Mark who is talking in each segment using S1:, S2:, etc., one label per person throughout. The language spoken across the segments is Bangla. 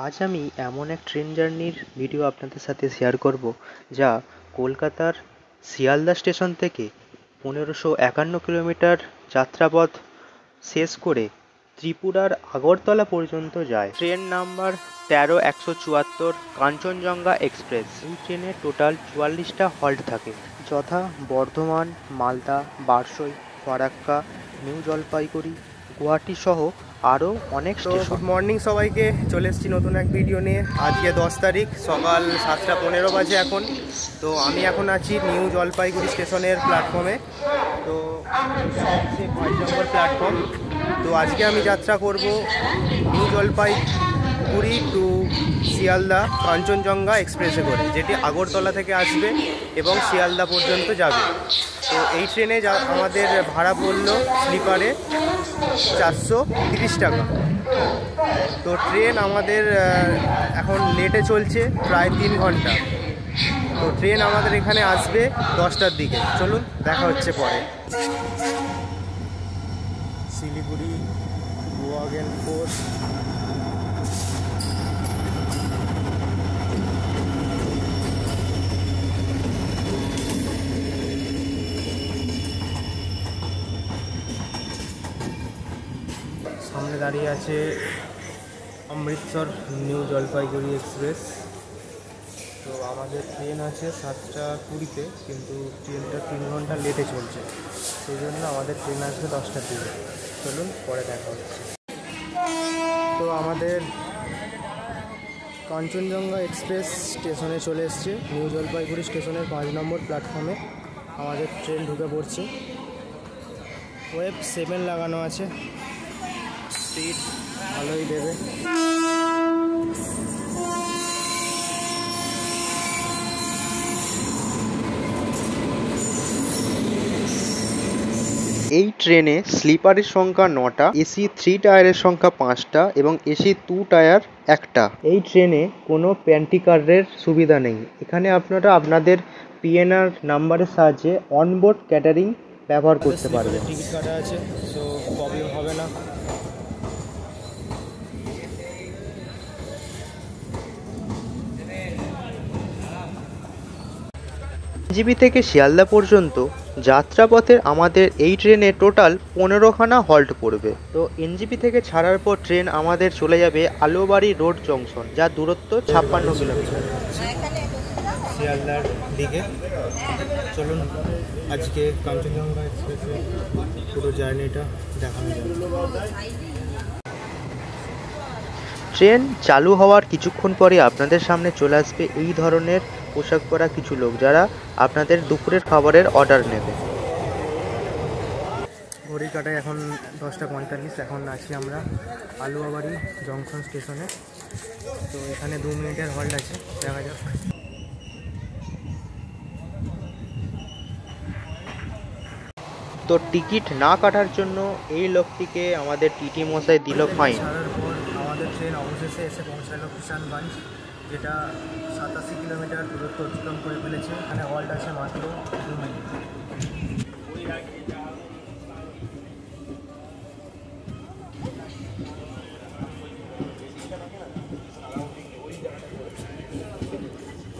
S1: আজ আমি এমন এক ট্রেন জার্নির ভিডিও আপনাদের সাথে শেয়ার করব, যা কলকাতার শিয়ালদা স্টেশন থেকে 1551 কিলোমিটার যাত্রাপথ শেষ করে ত্রিপুরার আগরতলা পর্যন্ত যায়। Train number 13-174 Kanchenjunga express. এই ট্রেনে টোটাল 44টা হল্ট থাকে, যথা বর্ধমান, মালদা, বারসই, ফারাক্কা, নিউ জলপাইগুড়ি, গুয়াহাটি সহ আরও অনেক স্টেশন।
S2: গুড মর্নিং সবাইকে, চলে এসেছি নতুন এক ভিডিও নিয়ে। আজকে 10 তারিখ, সকাল 7টা 15 বাজে এখন। তো আমি এখন আছি নিউ জলপাইগুড়ি স্টেশনের প্ল্যাটফর্মে। তো সবচেয়ে 5 নম্বর প্ল্যাটফর্ম। তো আজকে আমি যাত্রা করব নিউ জলপাইগুড়ি টু শিয়ালদা কাঞ্চনজঙ্ঘা এক্সপ্রেসে করে, যেটি আগরতলা থেকে আসবে এবং শিয়ালদা পর্যন্ত যাবে। তো এই ট্রেনে আমাদের ভাড়া পড়লো স্লিপারে 430 টাকা। তো ট্রেন আমাদের এখন লেটে চলছে প্রায় 3 ঘন্টা। তো ট্রেন আমাদের এখানে আসবে 10টার দিকে। চলুন, দেখা হচ্ছে পরে। শিলিগুড়ি গোয়াগেন ফোর্ট। সামনে দাঁড়িয়ে আছে অমৃতসর নিউ জলপাইগুড়ি এক্সপ্রেস। তো আমাদের ট্রেন আছে 7টা 20-তে, কিন্তু ট্রেনটা 3 ঘন্টা লেটে চলছে, সেই জন্য আমাদের ট্রেন আসবে 10টার দিকে। চলুন, পরে দেখা হচ্ছে। তো আমাদের কাঞ্চনজঙ্ঘা এক্সপ্রেস স্টেশনে চলে এসছে। নিউ জলপাইগুড়ি স্টেশনের 5 নম্বর প্ল্যাটফর্মে আমাদের ট্রেন ঢুকে পড়ছে। ওয়েব 7 লাগানো আছে, স্পিড ভালোই দেবে।
S1: এই ট্রেনে স্লিপারের সংখ্যা 9টা, এসি 3 টায়ারের সংখ্যা 5টা এবং এসি 2 টায়ার 1টা। এই ট্রেনে কোনো প্যান্টিকারের সুবিধা নেই। এখানে আপনারা আপনাদের পিএনআর নাম্বারের সাহায্যে অনবোর্ড ক্যাটারিং ব্যবহার করতে পারবেন।
S2: টিকিট কাটা আছে, সো প্রবলেম হবে না।
S1: এনজেপি থেকে শিয়ালদা পর্যন্ত যাত্রাপথের আমাদের এই ট্রেনে টোটাল 15খানা হল্ট পড়বে। তো এনজেপি থেকে ছাড়ার পর ট্রেন আমাদের চলে যাবে আলোবাড়ি রোড জংশন, যার দূরত্ব 56 কিলোমিটার
S2: শিয়ালদার দিকে। চলুন, আজকে কাঞ্চনজঙ্ঘা এক্সপ্রেসে পুরো জার্নিটা দেখানো যাবে।
S1: ট্রেন চালু হওয়ার কিছুক্ষণ পরে আপনাদের সামনে চলে আসবে এই ধরনের পোশাক পরা কিছু লোক, যারা আপনাদের দুপুরের খাবারের অর্ডার নেবে।
S2: ঘড়ি কাটায় এখন 10টা 45। এখন আছি আমরা আলুয়াবাড়ি জংশন স্টেশনে। তো এখানে 2 মিনিটের হল্ট আছে, দেখা যাক।
S1: তো টিকিট না কাটার জন্য এই লোকটিকে আমাদের টিটি মশাই দিল ফাইন।
S2: ছাড়ার পর আমাদের ট্রেন অবশেষে এসে পৌঁছালো কিষানগঞ্জ, যেটা 87 কিলোমিটার দূরত্ব অতিক্রম করে ফেলেছে। এখানে হল্ট আছে মাত্র 2 মিনিট।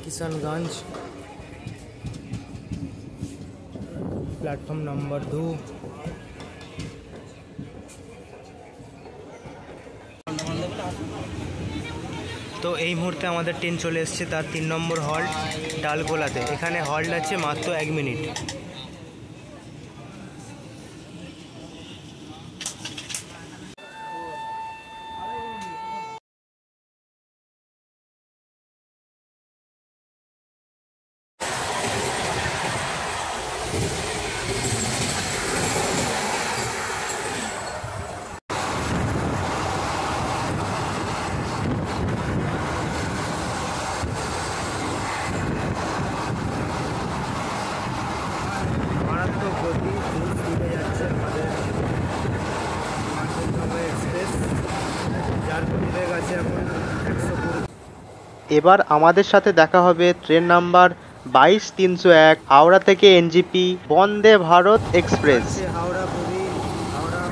S2: Kishanganj platform number 2। তো এই মুহূর্তে আমাদের ট্রেন চলে এসেছে তার 3 নম্বর হল্ট ডালগোলাতে। এখানে হল্ট আছে মাত্র 1 মিনিট।
S1: এবার আমাদের সাথে দেখা হবে ট্রেন নাম্বার 22-301 হাওড়া থেকে এনজেপি বন্দে ভারত এক্সপ্রেস।
S2: হাওড়া পুরী, হাওড়া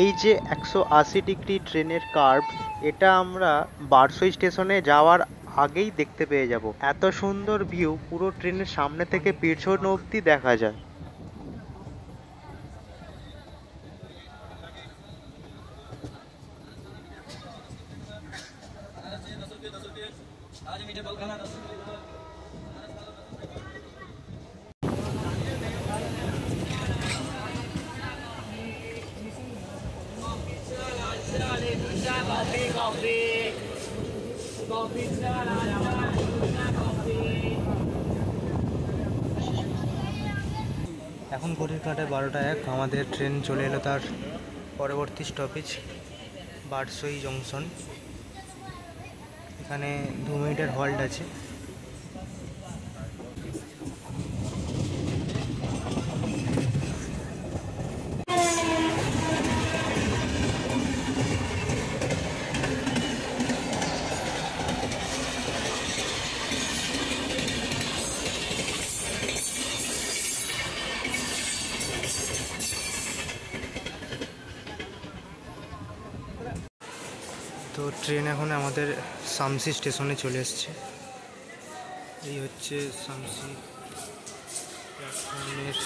S1: এই যে 180 ডিগ্রি ট্রেনের কার্ভ, এটা আমরা বারসই স্টেশনে যাওয়ার আগেই দেখতে পেয়ে যাব। এত সুন্দর ভিউ পুরো ট্রেনের সামনে থেকে পেছন অবধি দেখা যায়। এখন ঘড়ির কাঁটায় 12টা 1, আমাদের ট্রেন চলে এলো তার পরবর্তী স্টপেজ বারসই জংশন। এখানে 2 মিনিটের হল্ট আছে। তো ট্রেন এখন আমাদের শামসি স্টেশনে চলে এসেছে। এই হচ্ছে শামসি প্ল্যাটফর্মের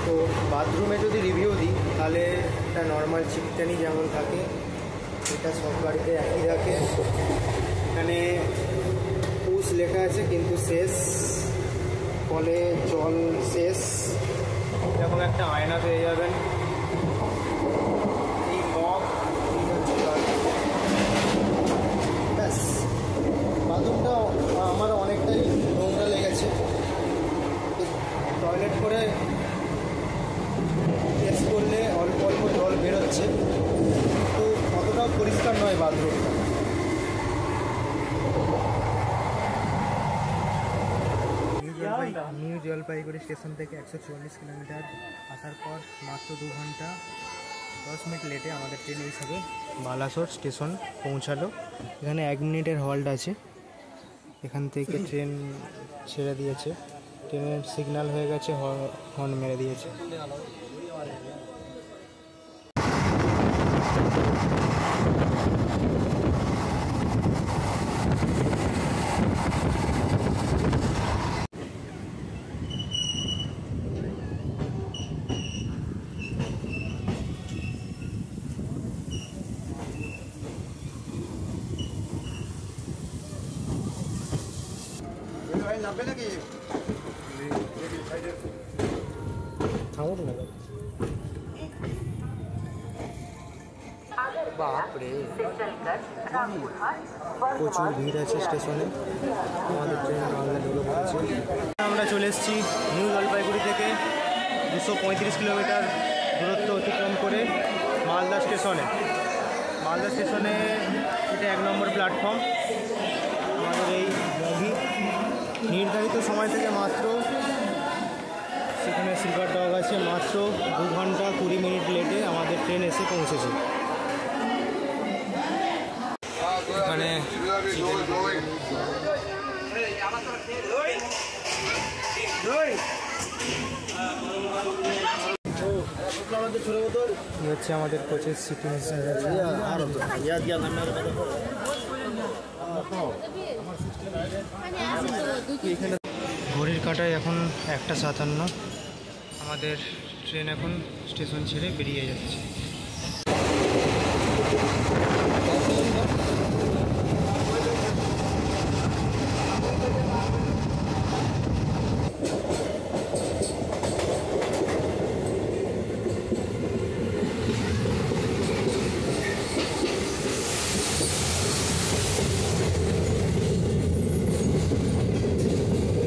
S1: তো বাথরুমে যদি রিভিউ দিই তাহলে এটা নর্মাল চিকটানি যেমন থাকে এটা সব গাড়িতে একই থাকে। এখানে পুশ লেখা আছে কিন্তু শেষ, কলে জল শেষ, এরকম একটা আয়না পেয়ে যাবেন। এই মগ ব্যাস। বাথরুমটা আমার অনেকটাই নোংরা লেগেছে, টয়লেট করে টেস্ট করলে অল্প অল্প জল বেরোচ্ছে, তো অতটাও পরিষ্কার নয় বাথরুমটা। নিউ জলপাইগুড়ি স্টেশন থেকে 144 কিলোমিটার আসার পর মাত্র 2 ঘন্টা 10 মিনিট লেটে আমাদের ট্রেন হিসাবে বালাসোর স্টেশন পৌঁছালো। এখানে 1 মিনিটের হল্ট আছে। এখান থেকে ট্রেন ছেড়ে দিয়েছে, ট্রেনের সিগন্যাল হয়ে গেছে, হর্ন মেরে দিয়েছে। বাপরে প্রচুর ভিড় আছে স্টেশনে। আমাদের ট্রেন মালদা ঢুকে পড়েছে। আমরা চলে এসেছি নিউ জলপাইগুড়ি থেকে 235 কিলোমিটার দূরত্ব অতিক্রম করে মালদা স্টেশনে। মালদা স্টেশনে এটা 1 নম্বর প্ল্যাটফর্ম। আমাদের এই বগি নির্ধারিত সময় থেকে মাত্র, সেখানে স্লিপার ডগ আছে, মাত্র 2 ঘন্টা 20 মিনিট লেটে আমাদের ট্রেন এসে পৌঁছেছে। এখানে হচ্ছে আমাদের কোচের সিটিং। ঘড়ির কাঁটায় এখন 1:57। আমাদের ট্রেন এখন স্টেশন ছেড়ে বেরিয়ে যাচ্ছে।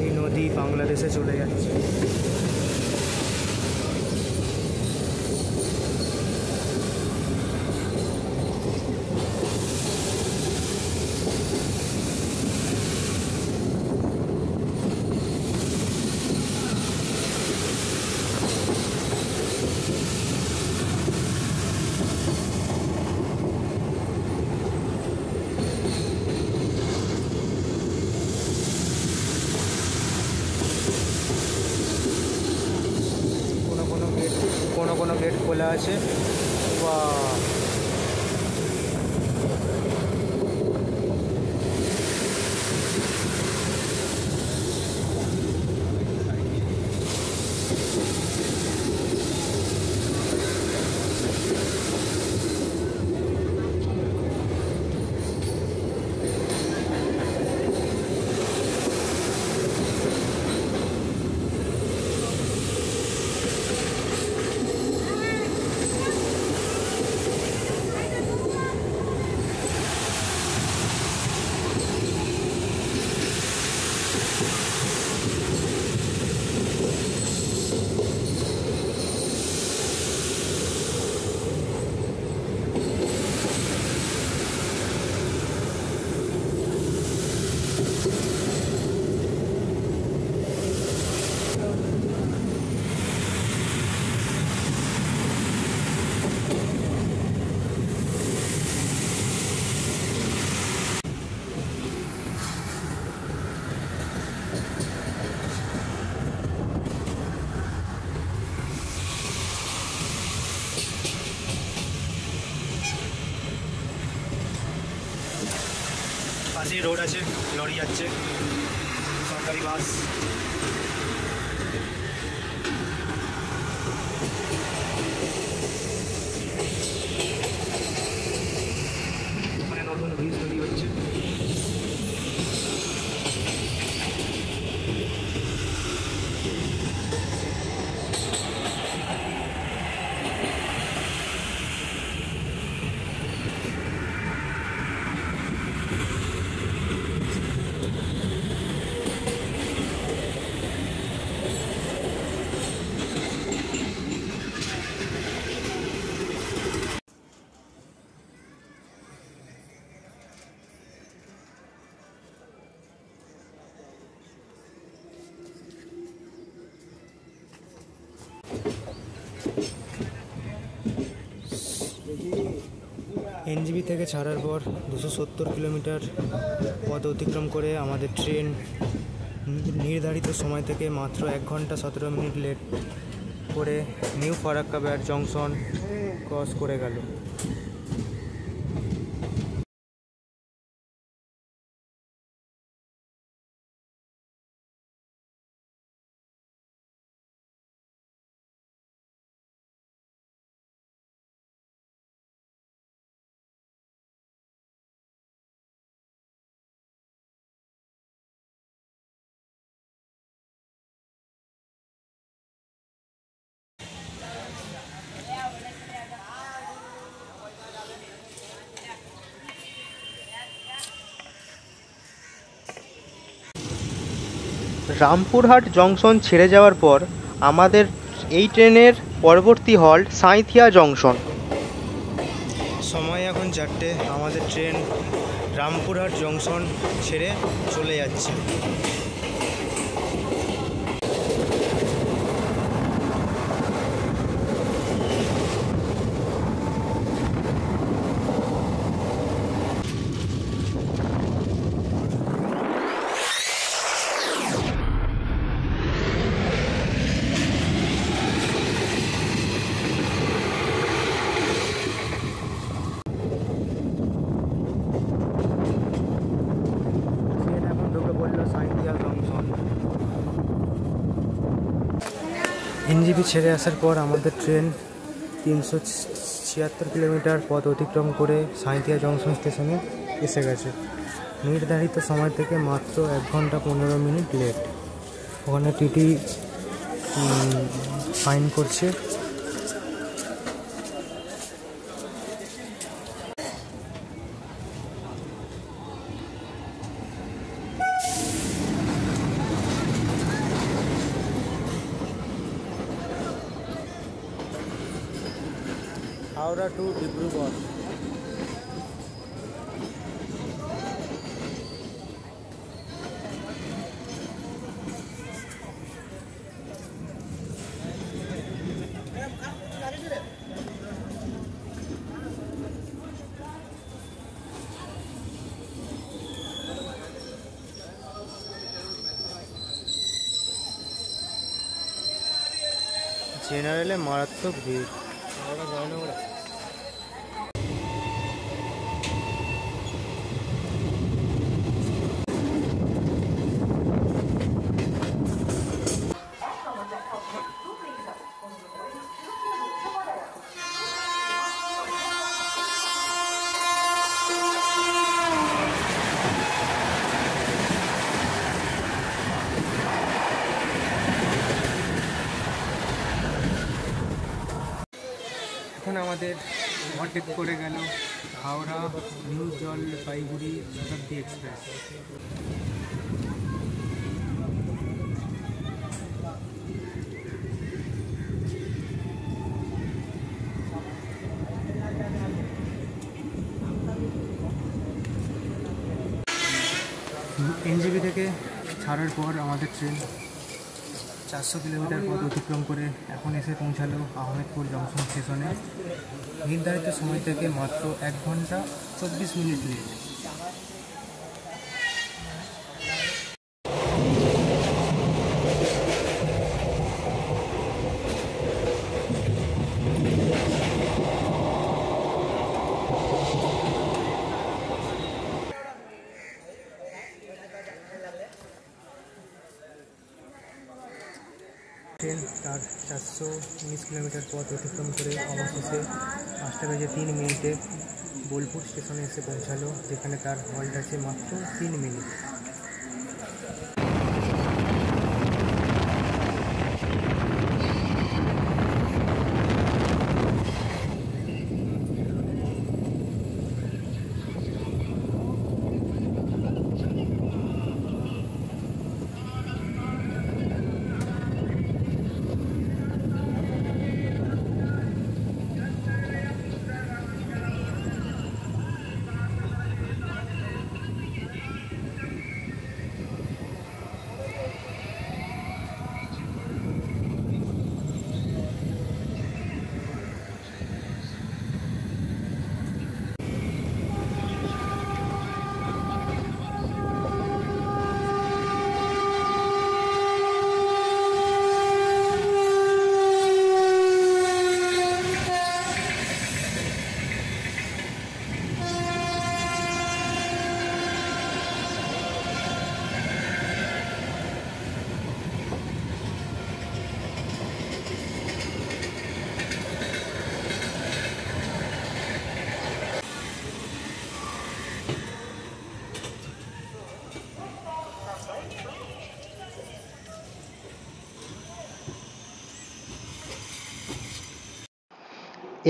S1: এই নদী বাংলাদেশে চলে যাচ্ছে।
S2: কোনো কোনো গেট খোলা আছে। বাহ, পাশে রোড আছে, লরি যাচ্ছে, সরকারি বাস। মানে নতুন ব্রিজ তৈরি হচ্ছে। এনজিবি থেকে ছাড়ার পর 270 কিলোমিটার পথ অতিক্রম করে আমাদের ট্রেন নির্ধারিত সময় থেকে মাত্র 1 ঘন্টা 17 মিনিট লেট করে নিউ ফারাক্কাবাদ জংশন ক্রস করে গেল।
S1: রামপুরহাট জংশন ছেড়ে যাওয়ার পর আমাদের এই ট্রেনের পরবর্তী হল্ট সাঁইথিয়া জংশন।
S2: সময় এখন 4টে, আমাদের ট্রেন রামপুরহাট জংশন ছেড়ে চলে যাচ্ছে। এনজিবি ছেড়ে আসার পর আমাদের ট্রেন 376 কিলোমিটার পথ অতিক্রম করে সাঁইথিয়া জংশন স্টেশনে এসে গেছে। নির্ধারিত সময় থেকে মাত্র 1 ঘন্টা 15 মিনিট লেট। ওখানে টিটি ফাইন করছে। হাওড়া টু ডিব্রুগড়। জেনারেলে মারাত্মক ভিড়। এখন আমাদের ওভারটেক করে গেল হাওড়া নিউ জলপাইগুড়ি শতাব্দী এক্সপ্রেস। এনজেপি থেকে ছাড়ার পর আমাদের ট্রেন 400 কিলোমিটার পথ অতিক্রম করে এখন এসে পৌঁছালো আহমেদপুর জংশন স্টেশনে। নির্ধারিত সময় থেকে মাত্র 1 ঘন্টা 24 মিনিট লেট। ট্রেন তার 419 কিলোমিটার পথ অতিক্রম করে অবশেষে 5:03 বোলপুর স্টেশনে এসে পৌঁছালো, যেখানে তার হল্ট আছে মাত্র 3 মিনিট।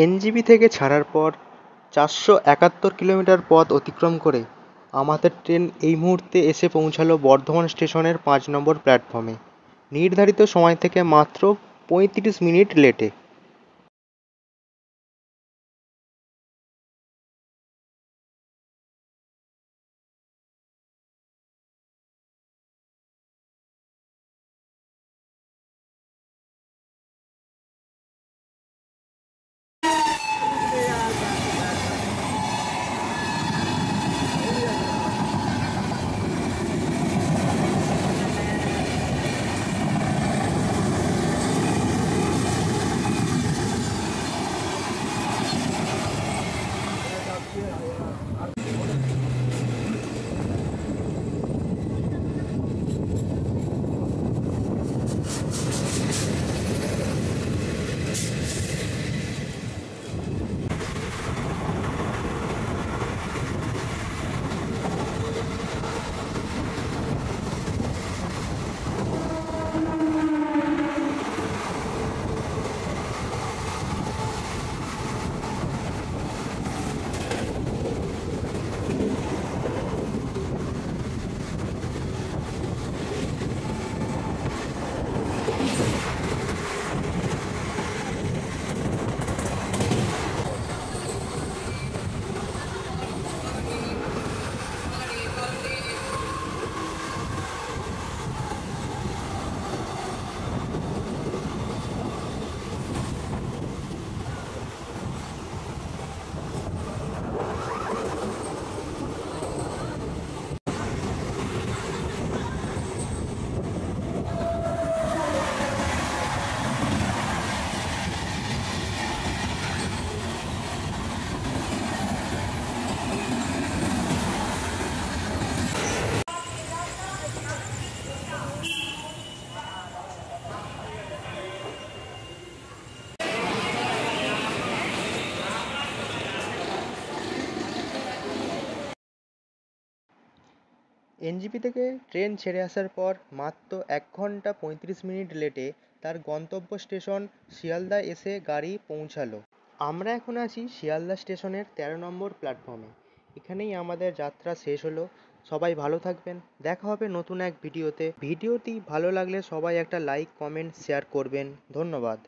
S1: এনজিপি থেকে ছাড়ার পর 471 কিলোমিটার পথ অতিক্রম করে আমাদের ট্রেন এই মুহূর্তে এসে পৌঁছালো বর্ধমান স্টেশনের 5 নম্বর প্ল্যাটফর্মে, নির্ধারিত সময় থেকে মাত্র 35 মিনিট লেটে। এনজিপি থেকে ট্রেন ছেড়ে আসার পর মাত্র 1 ঘন্টা 35 মিনিট লেটে তার গন্তব্য স্টেশন শিয়ালদা এসে গাড়ি পৌঁছালো। আমরা এখন আছি শিয়ালদা স্টেশনের 13 নম্বর প্ল্যাটফর্মে। এখানেই আমাদের যাত্রা শেষ হলো। সবাই ভালো থাকবেন, দেখা হবে নতুন এক ভিডিওতে। ভিডিওটি ভালো লাগলে সবাই একটা লাইক, কমেন্ট, শেয়ার করবেন। ধন্যবাদ।